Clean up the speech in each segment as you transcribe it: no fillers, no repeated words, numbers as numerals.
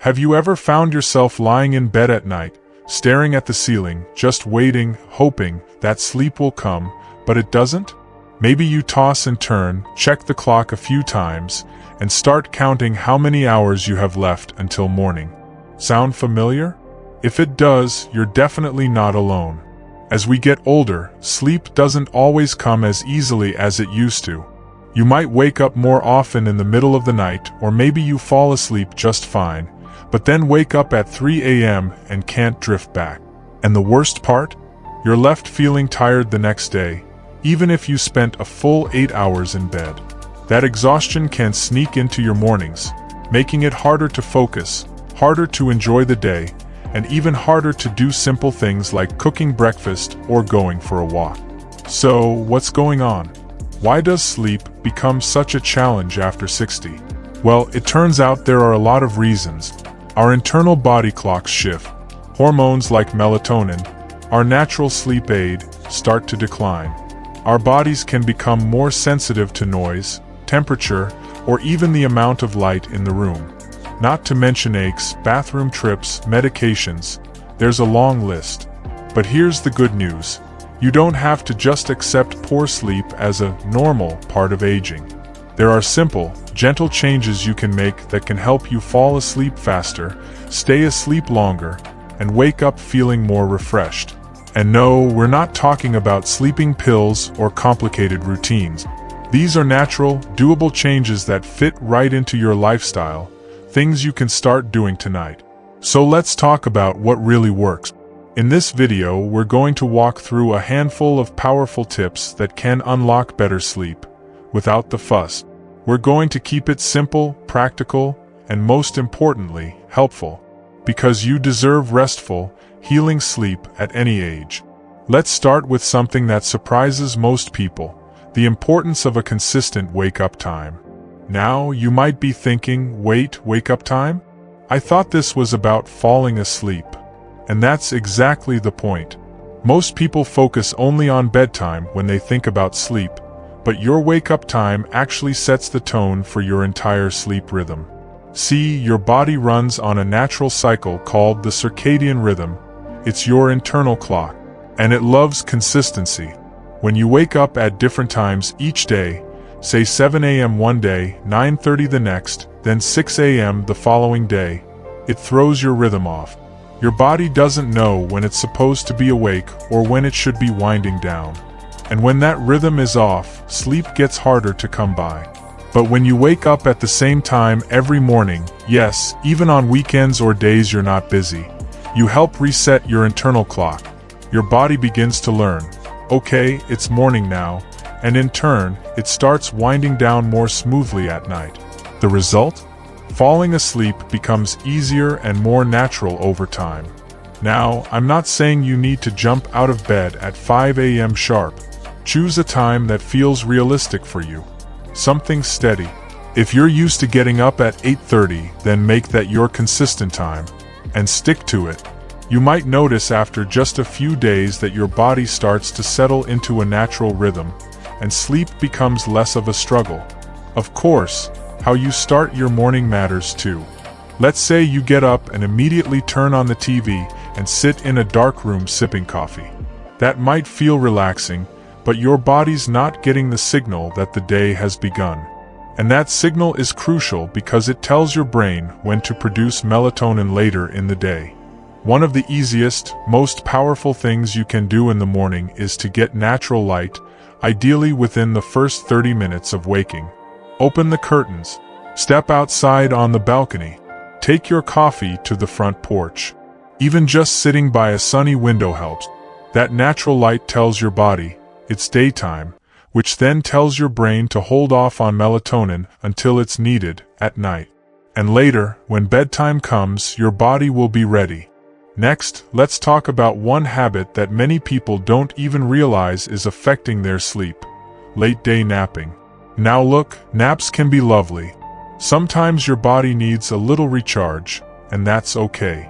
Have you ever found yourself lying in bed at night, staring at the ceiling, just waiting, hoping that sleep will come, but it doesn't? Maybe you toss and turn, check the clock a few times, and start counting how many hours you have left until morning. Sound familiar? If it does, you're definitely not alone. As we get older, sleep doesn't always come as easily as it used to. You might wake up more often in the middle of the night, or maybe you fall asleep just fine, but then wake up at 3 a.m. and can't drift back. And the worst part? You're left feeling tired the next day, even if you spent a full 8 hours in bed. That exhaustion can sneak into your mornings, making it harder to focus, harder to enjoy the day, and even harder to do simple things like cooking breakfast or going for a walk. So, what's going on? Why does sleep become such a challenge after 60? Well, it turns out there are a lot of reasons. Our internal body clocks shift. Hormones like melatonin, our natural sleep aid, start to decline. Our bodies can become more sensitive to noise, temperature, or even the amount of light in the room. Not to mention aches, bathroom trips, medications. There's a long list. But here's the good news. You don't have to just accept poor sleep as a normal part of aging. There are simple, gentle changes you can make that can help you fall asleep faster, stay asleep longer, and wake up feeling more refreshed. And no, we're not talking about sleeping pills or complicated routines. These are natural, doable changes that fit right into your lifestyle, things you can start doing tonight. So let's talk about what really works. In this video, we're going to walk through a handful of powerful tips that can unlock better sleep, without the fuss. We're going to keep it simple, practical, and most importantly, helpful. Because you deserve restful, healing sleep at any age. Let's start with something that surprises most people, the importance of a consistent wake-up time. Now, you might be thinking, wait, wake-up time? I thought this was about falling asleep. And that's exactly the point. Most people focus only on bedtime when they think about sleep, but your wake-up time actually sets the tone for your entire sleep rhythm. See, your body runs on a natural cycle called the circadian rhythm. It's your internal clock, and it loves consistency. When you wake up at different times each day, say 7 a.m. one day, 9:30 the next, then 6 a.m. the following day, it throws your rhythm off. Your body doesn't know when it's supposed to be awake or when it should be winding down. And when that rhythm is off, sleep gets harder to come by. But when you wake up at the same time every morning, yes, even on weekends or days you're not busy, you help reset your internal clock. Your body begins to learn, okay, it's morning now, and in turn, it starts winding down more smoothly at night. The result? Falling asleep becomes easier and more natural over time. Now, I'm not saying you need to jump out of bed at 5 a.m. sharp. Choose a time that feels realistic for you. Something steady. If you're used to getting up at 8:30, then make that your consistent time, and stick to it. You might notice after just a few days that your body starts to settle into a natural rhythm, and sleep becomes less of a struggle. Of course, how you start your morning matters too. Let's say you get up and immediately turn on the TV and sit in a dark room sipping coffee. That might feel relaxing, but your body's not getting the signal that the day has begun. And that signal is crucial because it tells your brain when to produce melatonin later in the day. One of the easiest, most powerful things you can do in the morning is to get natural light, ideally within the first 30 minutes of waking. Open the curtains. Step outside on the balcony. Take your coffee to the front porch. Even just sitting by a sunny window helps. That natural light tells your body it's daytime, which then tells your brain to hold off on melatonin until it's needed at night. And later, when bedtime comes, your body will be ready. Next, let's talk about one habit that many people don't even realize is affecting their sleep: late-day napping. Now look, naps can be lovely. Sometimes your body needs a little recharge, and that's okay.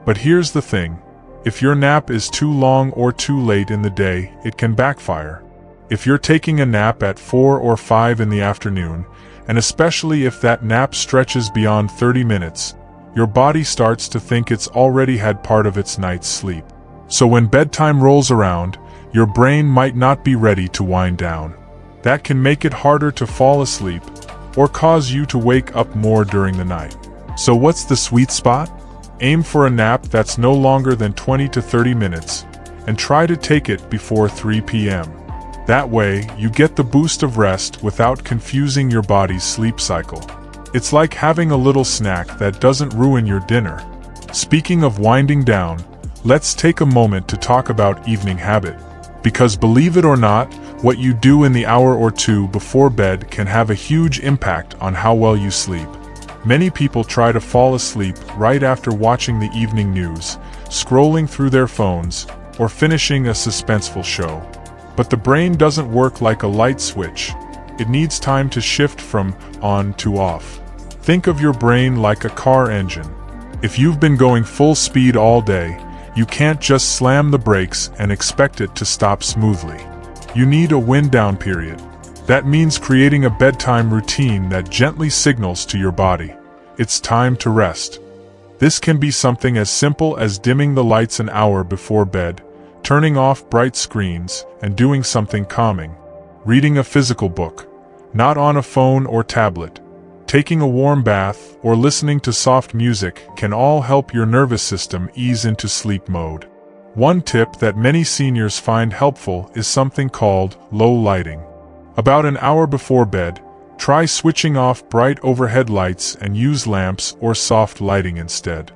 But here's the thing. If your nap is too long or too late in the day, it can backfire. If you're taking a nap at 4 or 5 in the afternoon, and especially if that nap stretches beyond 30 minutes, your body starts to think it's already had part of its night's sleep. So when bedtime rolls around, your brain might not be ready to wind down. That can make it harder to fall asleep or cause you to wake up more during the night. So what's the sweet spot? Aim for a nap that's no longer than 20 to 30 minutes, and try to take it before 3 p.m. That way, you get the boost of rest without confusing your body's sleep cycle. It's like having a little snack that doesn't ruin your dinner. Speaking of winding down, let's take a moment to talk about evening habit. Because believe it or not, what you do in the hour or two before bed can have a huge impact on how well you sleep. Many people try to fall asleep right after watching the evening news, scrolling through their phones, or finishing a suspenseful show. But the brain doesn't work like a light switch. It needs time to shift from on to off. Think of your brain like a car engine. If you've been going full speed all day, you can't just slam the brakes and expect it to stop smoothly. You need a wind-down period. That means creating a bedtime routine that gently signals to your body, it's time to rest. This can be something as simple as dimming the lights an hour before bed, turning off bright screens, and doing something calming. Reading a physical book, not on a phone or tablet. Taking a warm bath or listening to soft music can all help your nervous system ease into sleep mode. One tip that many seniors find helpful is something called low lighting. About an hour before bed, try switching off bright overhead lights and use lamps or soft lighting instead.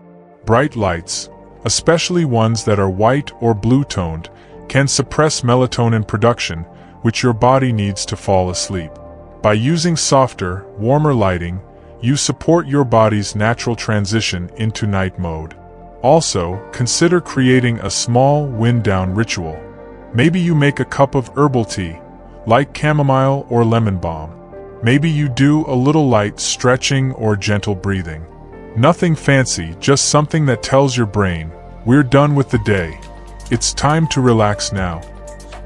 Bright lights, especially ones that are white or blue-toned, can suppress melatonin production, which your body needs to fall asleep. By using softer, warmer lighting, you support your body's natural transition into night mode. Also, consider creating a small wind-down ritual. Maybe you make a cup of herbal tea, like chamomile or lemon balm. Maybe you do a little light stretching or gentle breathing. Nothing fancy, just something that tells your brain, we're done with the day. It's time to relax now.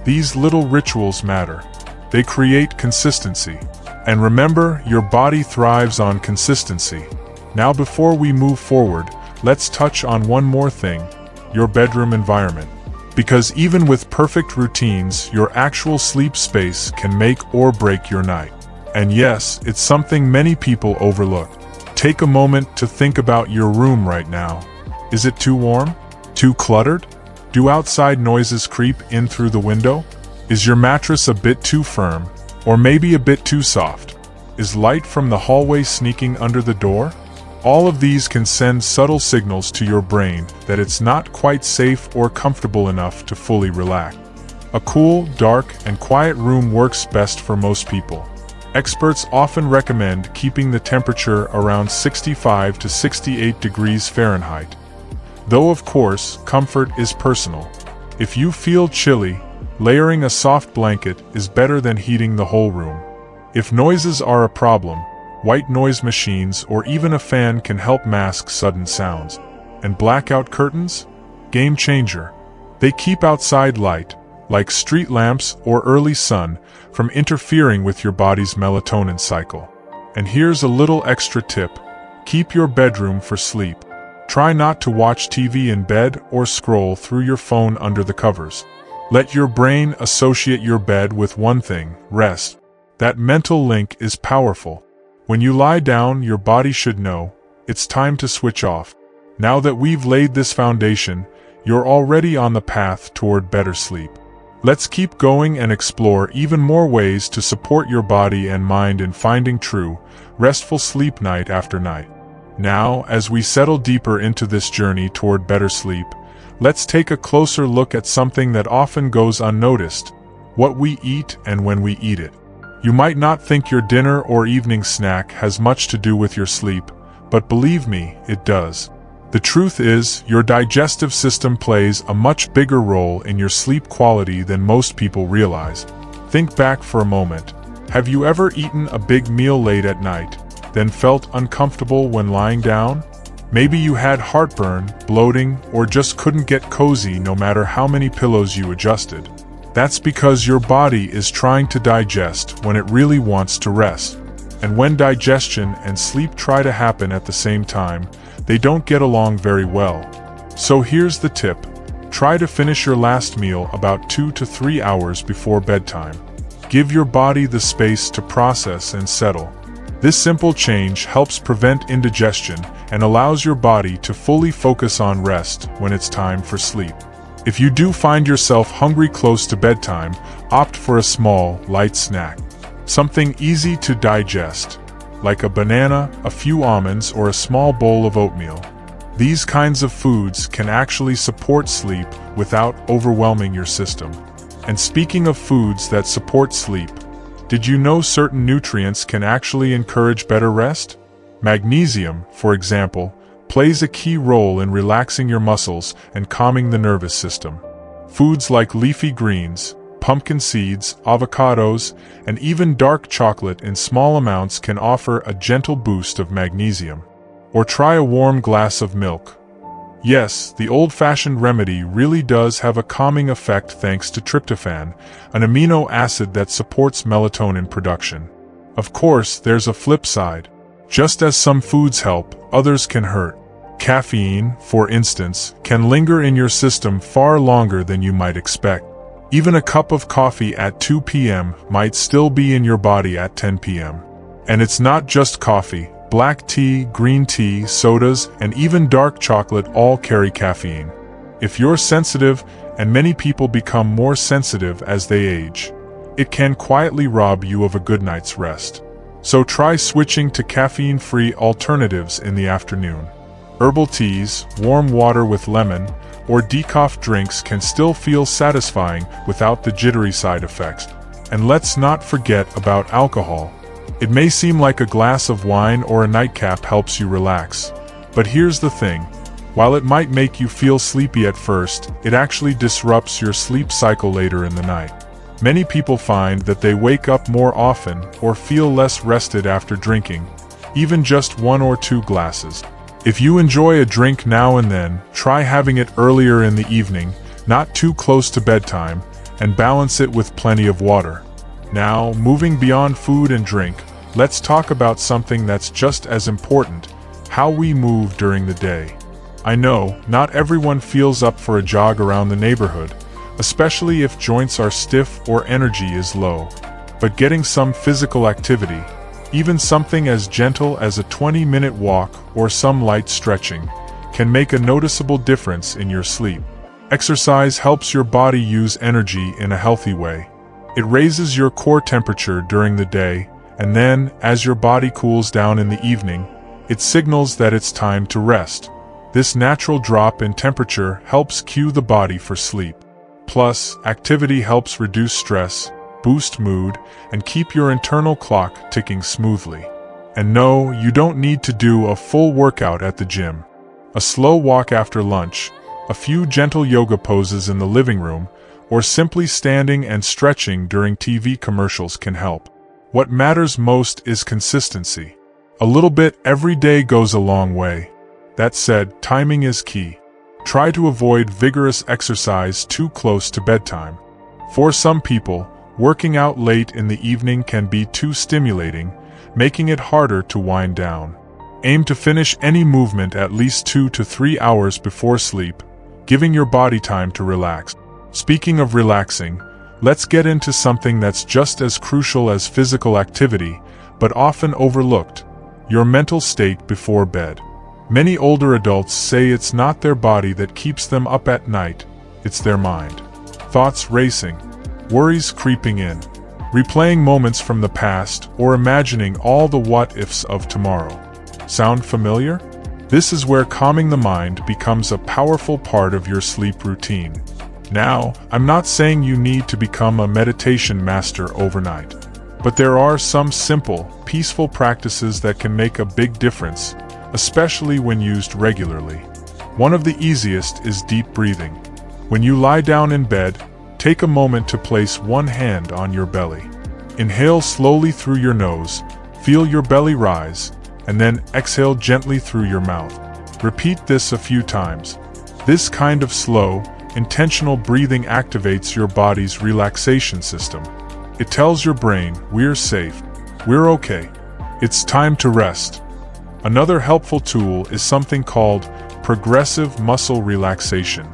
These little rituals matter. They create consistency. And remember, your body thrives on consistency. Now before we move forward, let's touch on one more thing, your bedroom environment. Because even with perfect routines, your actual sleep space can make or break your night. And yes, it's something many people overlook. Take a moment to think about your room right now. Is it too warm? Too cluttered? Do outside noises creep in through the window? Is your mattress a bit too firm, or maybe a bit too soft? Is light from the hallway sneaking under the door? All of these can send subtle signals to your brain that it's not quite safe or comfortable enough to fully relax. A cool, dark, and quiet room works best for most people. Experts often recommend keeping the temperature around 65 to 68 degrees Fahrenheit. Though of course, comfort is personal. If you feel chilly, layering a soft blanket is better than heating the whole room. If noises are a problem, white noise machines or even a fan can help mask sudden sounds. And blackout curtains? Game changer. They keep outside light, like street lamps or early sun, from interfering with your body's melatonin cycle. And here's a little extra tip. Keep your bedroom for sleep. Try not to watch TV in bed or scroll through your phone under the covers. Let your brain associate your bed with one thing, rest. That mental link is powerful. When you lie down, your body should know, it's time to switch off. Now that we've laid this foundation, you're already on the path toward better sleep. Let's keep going and explore even more ways to support your body and mind in finding true, restful sleep night after night. Now, as we settle deeper into this journey toward better sleep, let's take a closer look at something that often goes unnoticed: what we eat and when we eat it. You might not think your dinner or evening snack has much to do with your sleep, but believe me, it does. The truth is, your digestive system plays a much bigger role in your sleep quality than most people realize. Think back for a moment. Have you ever eaten a big meal late at night, then felt uncomfortable when lying down? Maybe you had heartburn, bloating, or just couldn't get cozy no matter how many pillows you adjusted. That's because your body is trying to digest when it really wants to rest. And when digestion and sleep try to happen at the same time, they don't get along very well. So here's the tip. Try to finish your last meal about 2 to 3 hours before bedtime. Give your body the space to process and settle. This simple change helps prevent indigestion and allows your body to fully focus on rest when it's time for sleep. If you do find yourself hungry close to bedtime, opt for a small, light snack. Something easy to digest, like a banana, a few almonds, or a small bowl of oatmeal. These kinds of foods can actually support sleep without overwhelming your system. And speaking of foods that support sleep, did you know certain nutrients can actually encourage better rest? Magnesium, for example, plays a key role in relaxing your muscles and calming the nervous system. Foods like leafy greens, pumpkin seeds, avocados, and even dark chocolate in small amounts can offer a gentle boost of magnesium. Or try a warm glass of milk. Yes, the old-fashioned remedy really does have a calming effect thanks to tryptophan, an amino acid that supports melatonin production. Of course, there's a flip side. Just as some foods help, others can hurt. Caffeine, for instance, can linger in your system far longer than you might expect. Even a cup of coffee at 2 p.m. might still be in your body at 10 p.m. And it's not just coffee. Black tea, green tea, sodas, and even dark chocolate all carry caffeine. If you're sensitive, and many people become more sensitive as they age, it can quietly rob you of a good night's rest. So try switching to caffeine-free alternatives in the afternoon. Herbal teas, warm water with lemon, or decaf drinks can still feel satisfying without the jittery side effects. And let's not forget about alcohol. It may seem like a glass of wine or a nightcap helps you relax. But here's the thing. While it might make you feel sleepy at first, it actually disrupts your sleep cycle later in the night. Many people find that they wake up more often or feel less rested after drinking, even just 1 or 2 glasses. If you enjoy a drink now and then, try having it earlier in the evening, not too close to bedtime, and balance it with plenty of water. Now, moving beyond food and drink, let's talk about something that's just as important: how we move during the day. I know, not everyone feels up for a jog around the neighborhood, especially if joints are stiff or energy is low. But getting some physical activity, even something as gentle as a 20-minute walk or some light stretching, can make a noticeable difference in your sleep. Exercise helps your body use energy in a healthy way. It raises your core temperature during the day, and then, as your body cools down in the evening, it signals that it's time to rest. This natural drop in temperature helps cue the body for sleep. Plus, activity helps reduce stress, boost mood, and keep your internal clock ticking smoothly. And no, you don't need to do a full workout at the gym. A slow walk after lunch, a few gentle yoga poses in the living room, or simply standing and stretching during TV commercials can help. What matters most is consistency. A little bit every day goes a long way. That said, timing is key. Try to avoid vigorous exercise too close to bedtime. For some people, working out late in the evening can be too stimulating, making it harder to wind down. Aim to finish any movement at least 2 to 3 hours before sleep, giving your body time to relax. Speaking of relaxing, let's get into something that's just as crucial as physical activity, but often overlooked: your mental state before bed. Many older adults say it's not their body that keeps them up at night, it's their mind. Thoughts racing, worries creeping in, replaying moments from the past, or imagining all the what-ifs of tomorrow. Sound familiar? This is where calming the mind becomes a powerful part of your sleep routine. Now, I'm not saying you need to become a meditation master overnight, but there are some simple, peaceful practices that can make a big difference, especially when used regularly. One of the easiest is deep breathing. When you lie down in bed, take a moment to place one hand on your belly. Inhale slowly through your nose, feel your belly rise, and then exhale gently through your mouth. Repeat this a few times. This kind of slow, intentional breathing activates your body's relaxation system. It tells your brain, we're safe, we're okay, it's time to rest. Another helpful tool is something called progressive muscle relaxation.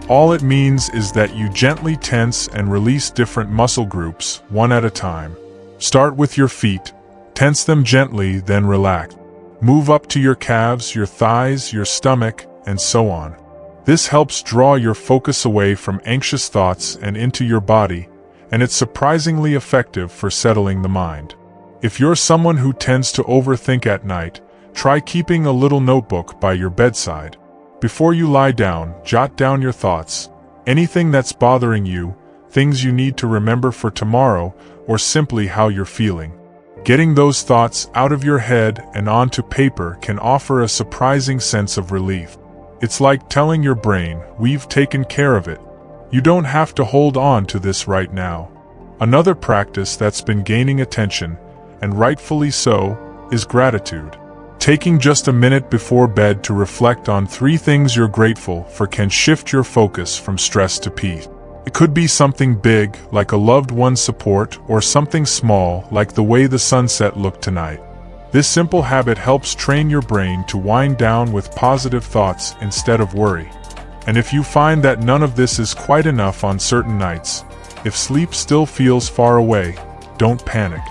All it means is that you gently tense and release different muscle groups, one at a time. Start with your feet. Tense them gently, then relax. Move up to your calves, your thighs, your stomach, and so on. This helps draw your focus away from anxious thoughts and into your body, and it's surprisingly effective for settling the mind. If you're someone who tends to overthink at night, try keeping a little notebook by your bedside. Before you lie down, jot down your thoughts, anything that's bothering you, things you need to remember for tomorrow, or simply how you're feeling. Getting those thoughts out of your head and onto paper can offer a surprising sense of relief. It's like telling your brain, we've taken care of it. You don't have to hold on to this right now. Another practice that's been gaining attention, and rightfully so, is gratitude. Taking just a minute before bed to reflect on 3 things you're grateful for can shift your focus from stress to peace. It could be something big, like a loved one's support, or something small, like the way the sunset looked tonight. This simple habit helps train your brain to wind down with positive thoughts instead of worry. And if you find that none of this is quite enough on certain nights, if sleep still feels far away, don't panic.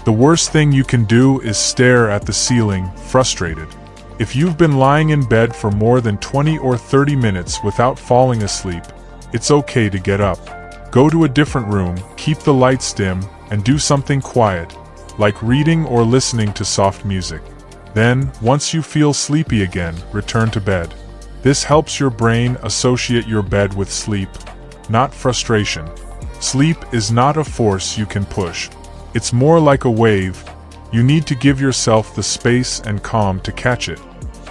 The worst thing you can do is stare at the ceiling, frustrated. If you've been lying in bed for more than 20 or 30 minutes without falling asleep, it's okay to get up. Go to a different room, keep the lights dim, and do something quiet, like reading or listening to soft music. Then, once you feel sleepy again, return to bed. This helps your brain associate your bed with sleep, not frustration. Sleep is not a force you can push. It's more like a wave. You need to give yourself the space and calm to catch it.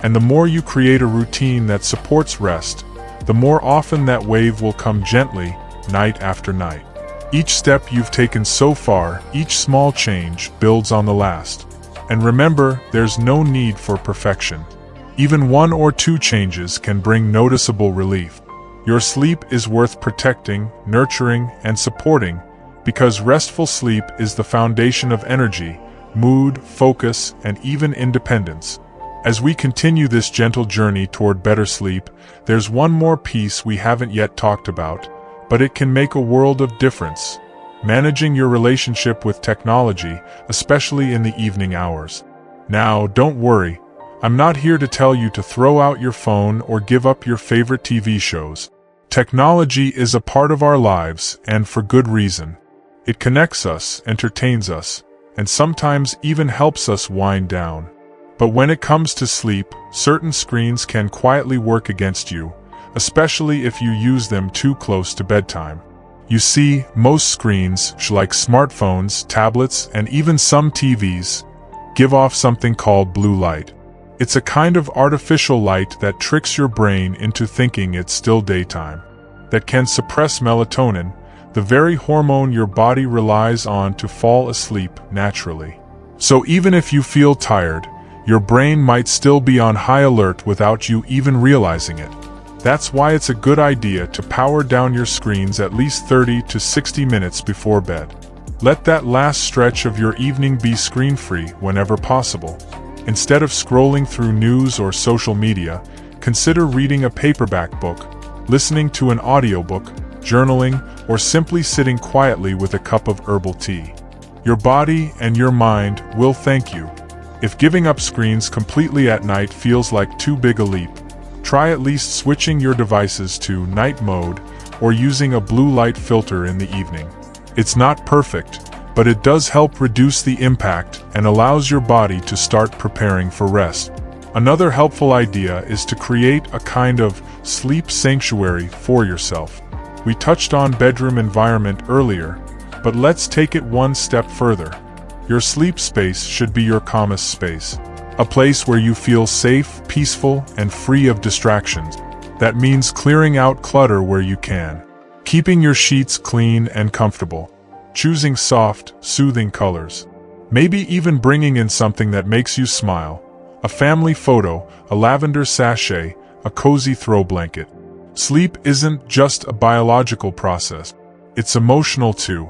And the more you create a routine that supports rest, the more often that wave will come gently, night after night. Each step you've taken so far, each small change, builds on the last. And remember, there's no need for perfection. Even 1 or 2 changes can bring noticeable relief. Your sleep is worth protecting, nurturing, and supporting, because restful sleep is the foundation of energy, mood, focus, and even independence. As we continue this gentle journey toward better sleep, there's one more piece we haven't yet talked about, but it can make a world of difference. Managing your relationship with technology, especially in the evening hours. Now, don't worry. I'm not here to tell you to throw out your phone or give up your favorite TV shows. Technology is a part of our lives, and for good reason. It connects us, entertains us, and sometimes even helps us wind down. But when it comes to sleep, certain screens can quietly work against you, especially if you use them too close to bedtime. You see, most screens, like smartphones, tablets, and even some TVs, give off something called blue light. It's a kind of artificial light that tricks your brain into thinking it's still daytime. That can suppress melatonin, the very hormone your body relies on to fall asleep naturally. So even if you feel tired, your brain might still be on high alert without you even realizing it. That's why it's a good idea to power down your screens at least 30 to 60 minutes before bed. Let that last stretch of your evening be screen-free whenever possible. Instead of scrolling through news or social media, consider reading a paperback book, listening to an audiobook, journaling, or simply sitting quietly with a cup of herbal tea. Your body and your mind will thank you. If giving up screens completely at night feels like too big a leap, try at least switching your devices to night mode or using a blue light filter in the evening. It's not perfect, but it does help reduce the impact and allows your body to start preparing for rest. Another helpful idea is to create a kind of sleep sanctuary for yourself. We touched on bedroom environment earlier, but let's take it one step further. Your sleep space should be your calmest space. A place where you feel safe, peaceful, and free of distractions. That means clearing out clutter where you can. Keeping your sheets clean and comfortable. Choosing soft, soothing colors. Maybe even bringing in something that makes you smile. A family photo, a lavender sachet, a cozy throw blanket. Sleep isn't just a biological process. It's emotional too.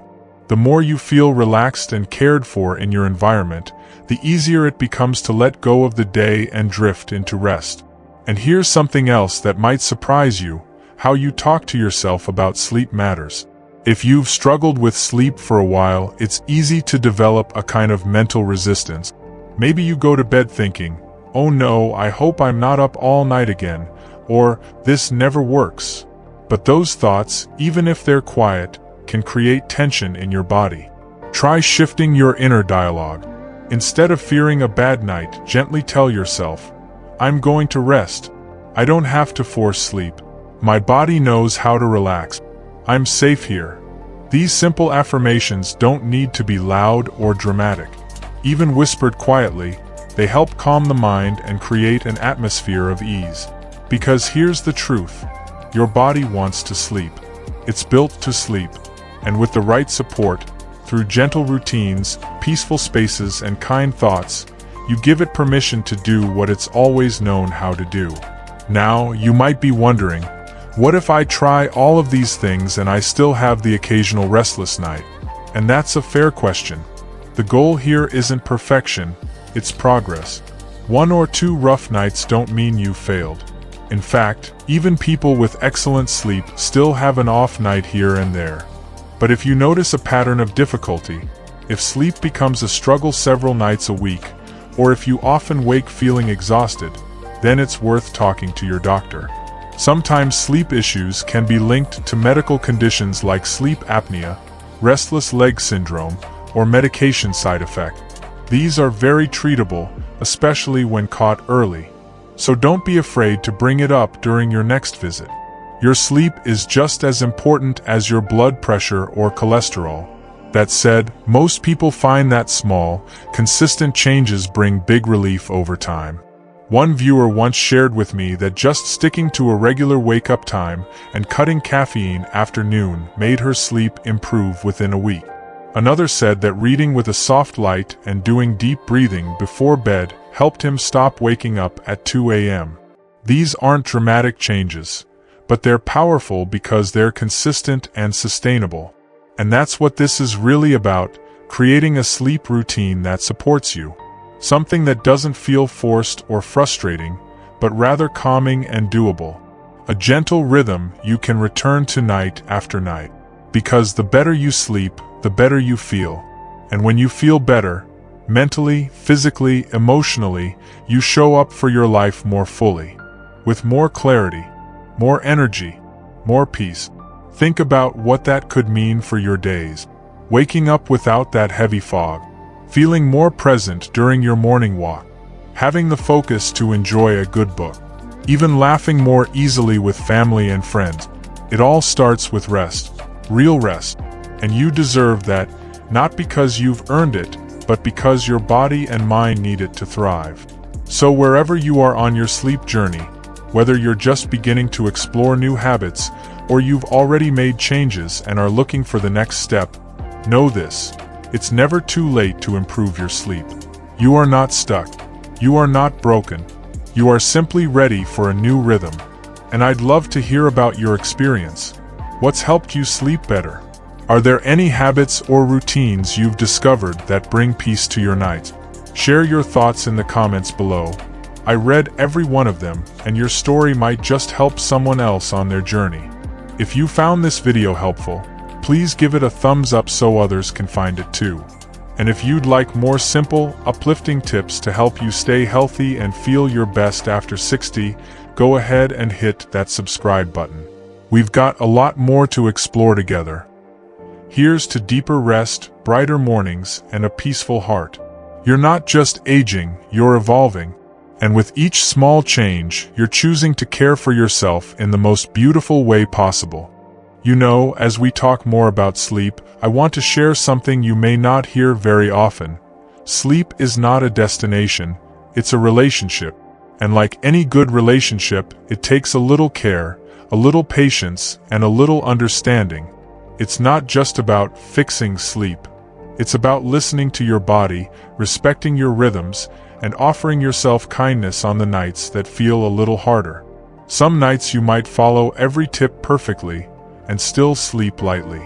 The more you feel relaxed and cared for in your environment, the easier it becomes to let go of the day and drift into rest. And here's something else that might surprise you: how you talk to yourself about sleep matters. If you've struggled with sleep for a while, it's easy to develop a kind of mental resistance. Maybe you go to bed thinking, "Oh no, I hope I'm not up all night again," or "This never works." But those thoughts, even if they're quiet, can create tension in your body. Try shifting your inner dialogue. Instead of fearing a bad night, gently tell yourself, "I'm going to rest. I don't have to force sleep. My body knows how to relax. I'm safe here." These simple affirmations don't need to be loud or dramatic. Even whispered quietly, they help calm the mind and create an atmosphere of ease. Because here's the truth: your body wants to sleep. It's built to sleep. And with the right support, through gentle routines, peaceful spaces, and kind thoughts, you give it permission to do what it's always known how to do. Now, you might be wondering, what if I try all of these things and I still have the occasional restless night? And that's a fair question. The goal here isn't perfection, it's progress. 1 or 2 rough nights don't mean you failed. In fact, even people with excellent sleep still have an off night here and there. But if you notice a pattern of difficulty, if sleep becomes a struggle several nights a week, or if you often wake feeling exhausted, then it's worth talking to your doctor. Sometimes sleep issues can be linked to medical conditions like sleep apnea, restless leg syndrome, or medication side effect. These are very treatable, especially when caught early. So don't be afraid to bring it up during your next visit. Your sleep is just as important as your blood pressure or cholesterol. That said, most people find that small, consistent changes bring big relief over time. One viewer once shared with me that just sticking to a regular wake-up time and cutting caffeine after noon made her sleep improve within a week. Another said that reading with a soft light and doing deep breathing before bed helped him stop waking up at 2 a.m. These aren't dramatic changes, but they're powerful because they're consistent and sustainable. And that's what this is really about: creating a sleep routine that supports you. Something that doesn't feel forced or frustrating, but rather calming and doable. A gentle rhythm you can return to night after night. Because the better you sleep, the better you feel. And when you feel better, mentally, physically, emotionally, you show up for your life more fully. With more clarity, more energy, more peace. Think about what that could mean for your days. Waking up without that heavy fog. Feeling more present during your morning walk. Having the focus to enjoy a good book. Even laughing more easily with family and friends. It all starts with rest. Real rest. And you deserve that, not because you've earned it, but because your body and mind need it to thrive. So wherever you are on your sleep journey, whether you're just beginning to explore new habits, or you've already made changes and are looking for the next step, know this: it's never too late to improve your sleep. You are not stuck. You are not broken. You are simply ready for a new rhythm. And I'd love to hear about your experience. What's helped you sleep better? Are there any habits or routines you've discovered that bring peace to your night? Share your thoughts in the comments below. I read every one of them, and your story might just help someone else on their journey. If you found this video helpful, please give it a thumbs up so others can find it too. And if you'd like more simple, uplifting tips to help you stay healthy and feel your best after 60, go ahead and hit that subscribe button. We've got a lot more to explore together. Here's to deeper rest, brighter mornings, and a peaceful heart. You're not just aging, you're evolving. And with each small change, you're choosing to care for yourself in the most beautiful way possible. You know, as we talk more about sleep, I want to share something you may not hear very often. Sleep is not a destination, it's a relationship. And like any good relationship, it takes a little care, a little patience, and a little understanding. It's not just about fixing sleep. It's about listening to your body, respecting your rhythms, and offering yourself kindness on the nights that feel a little harder. Some nights you might follow every tip perfectly, and still sleep lightly.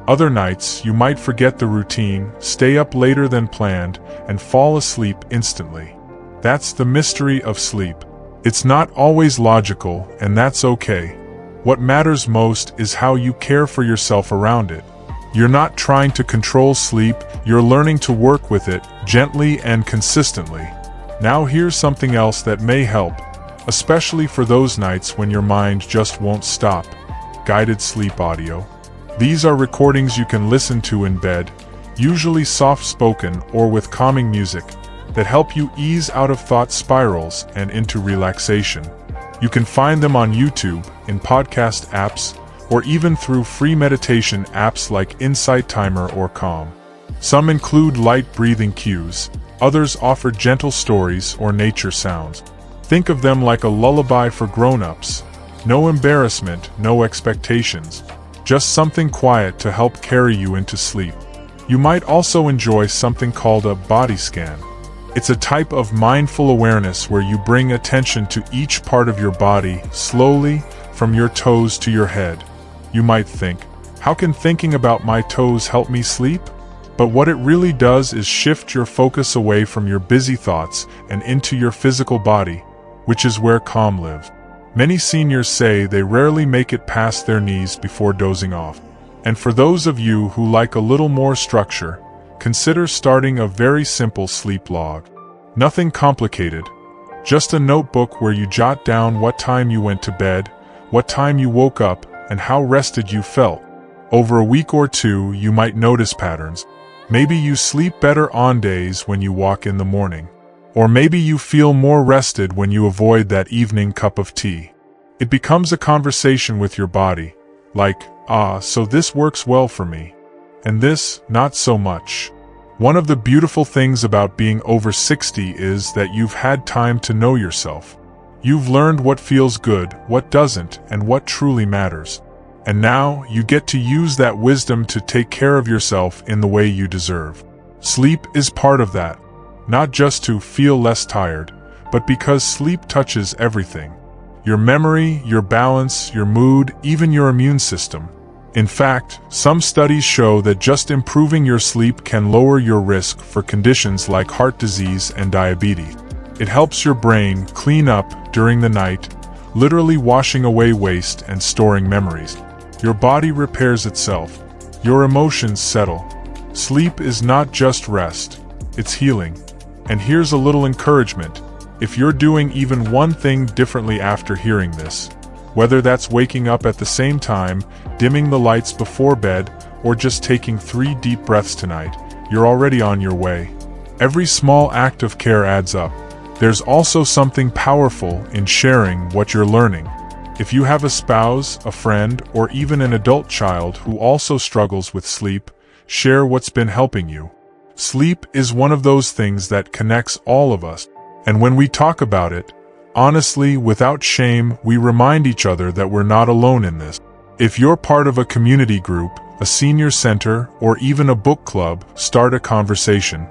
Other nights, you might forget the routine, stay up later than planned, and fall asleep instantly. That's the mystery of sleep. It's not always logical, and that's okay. What matters most is how you care for yourself around it. You're not trying to control sleep, you're learning to work with it, gently and consistently. Now here's something else that may help, especially for those nights when your mind just won't stop. Guided sleep audio. These are recordings you can listen to in bed, usually soft-spoken or with calming music, that help you ease out of thought spirals and into relaxation. You can find them on YouTube, in podcast apps, or even through free meditation apps like Insight Timer or Calm. Some include light breathing cues, others offer gentle stories or nature sounds. Think of them like a lullaby for grown-ups. No embarrassment, no expectations. Just something quiet to help carry you into sleep. You might also enjoy something called a body scan. It's a type of mindful awareness where you bring attention to each part of your body, slowly, from your toes to your head. You might think, how can thinking about my toes help me sleep? But what it really does is shift your focus away from your busy thoughts and into your physical body, which is where calm lives. Many seniors say they rarely make it past their knees before dozing off. And for those of you who like a little more structure, consider starting a very simple sleep log. Nothing complicated, just a notebook where you jot down what time you went to bed, what time you woke up, and how rested you felt. Over a week or two, you might notice patterns. Maybe you sleep better on days when you walk in the morning. Or maybe you feel more rested when you avoid that evening cup of tea. It becomes a conversation with your body, like, so this works well for me. And this, not so much. One of the beautiful things about being over 60 is that you've had time to know yourself. You've learned what feels good, what doesn't, and what truly matters. And now, you get to use that wisdom to take care of yourself in the way you deserve. Sleep is part of that. Not just to feel less tired, but because sleep touches everything. Your memory, your balance, your mood, even your immune system. In fact, some studies show that just improving your sleep can lower your risk for conditions like heart disease and diabetes. It helps your brain clean up during the night, literally washing away waste and storing memories. Your body repairs itself. Your emotions settle. Sleep is not just rest, it's healing. And here's a little encouragement. If you're doing even one thing differently after hearing this, whether that's waking up at the same time, dimming the lights before bed, or just taking 3 deep breaths tonight, you're already on your way. Every small act of care adds up. There's also something powerful in sharing what you're learning. If you have a spouse, a friend, or even an adult child who also struggles with sleep, share what's been helping you. Sleep is one of those things that connects all of us, and when we talk about it, honestly, without shame, we remind each other that we're not alone in this. If you're part of a community group, a senior center, or even a book club, start a conversation.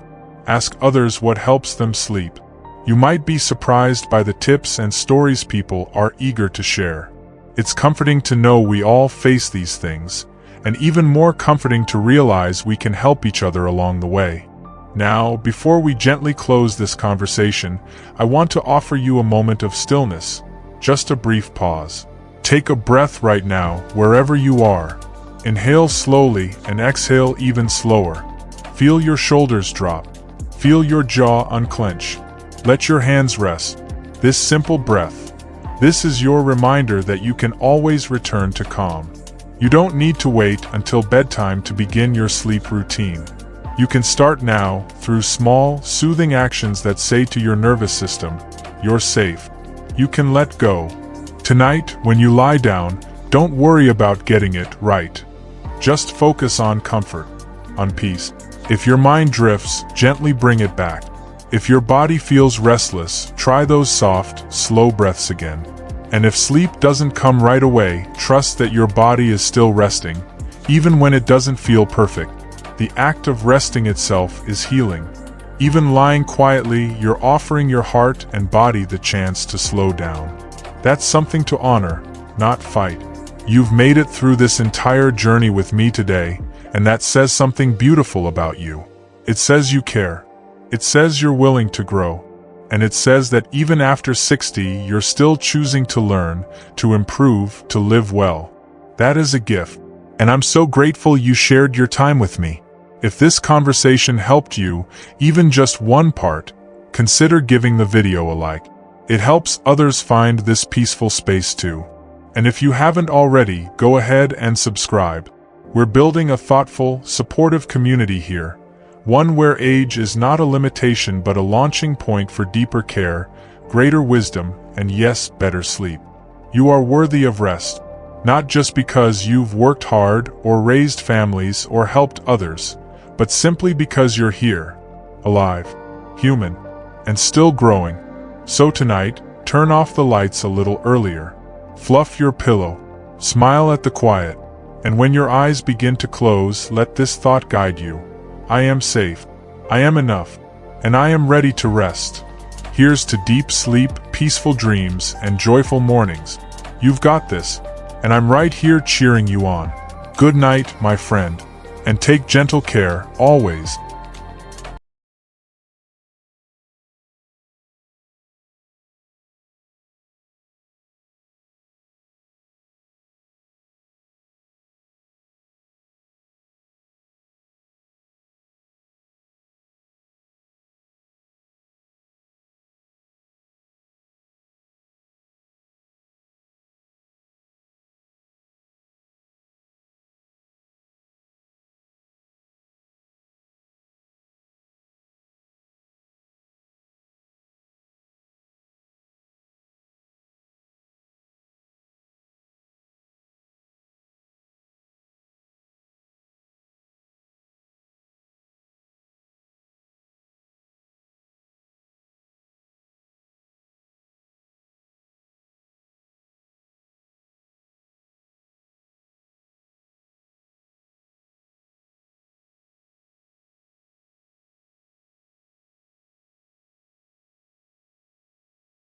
Ask others what helps them sleep. You might be surprised by the tips and stories people are eager to share. It's comforting to know we all face these things, and even more comforting to realize we can help each other along the way. Now, before we gently close this conversation, I want to offer you a moment of stillness, just a brief pause. Take a breath right now, wherever you are. Inhale slowly and exhale even slower. Feel your shoulders drop. Feel your jaw unclench. Let your hands rest. This simple breath. This is your reminder that you can always return to calm. You don't need to wait until bedtime to begin your sleep routine. You can start now through small, soothing actions that say to your nervous system, "You're safe." You can let go. Tonight, when you lie down, don't worry about getting it right. Just focus on comfort, on peace. If your mind drifts, gently bring it back. If your body feels restless, try those soft, slow breaths again. And if sleep doesn't come right away, trust that your body is still resting, even when it doesn't feel perfect. The act of resting itself is healing. Even lying quietly, you're offering your heart and body the chance to slow down. That's something to honor, not fight. You've made it through this entire journey with me today, And that says something beautiful about you. It says you care. It says you're willing to grow. And it says that even after 60, you're still choosing to learn, to improve, to live well. That is a gift. And I'm so grateful you shared your time with me. If this conversation helped you, even just one part, consider giving the video a like. It helps others find this peaceful space too. And if you haven't already, go ahead and subscribe. We're building a thoughtful, supportive community here. One where age is not a limitation but a launching point for deeper care, greater wisdom, and yes, better sleep. You are worthy of rest, not just because you've worked hard or raised families or helped others, but simply because you're here, alive, human, and still growing. So tonight, turn off the lights a little earlier. Fluff your pillow, smile at the quiet, and when your eyes begin to close, let this thought guide you. I am safe, I am enough, and I am ready to rest. Here's to deep sleep, peaceful dreams, and joyful mornings. You've got this, and I'm right here cheering you on. Good night, my friend, and take gentle care, always.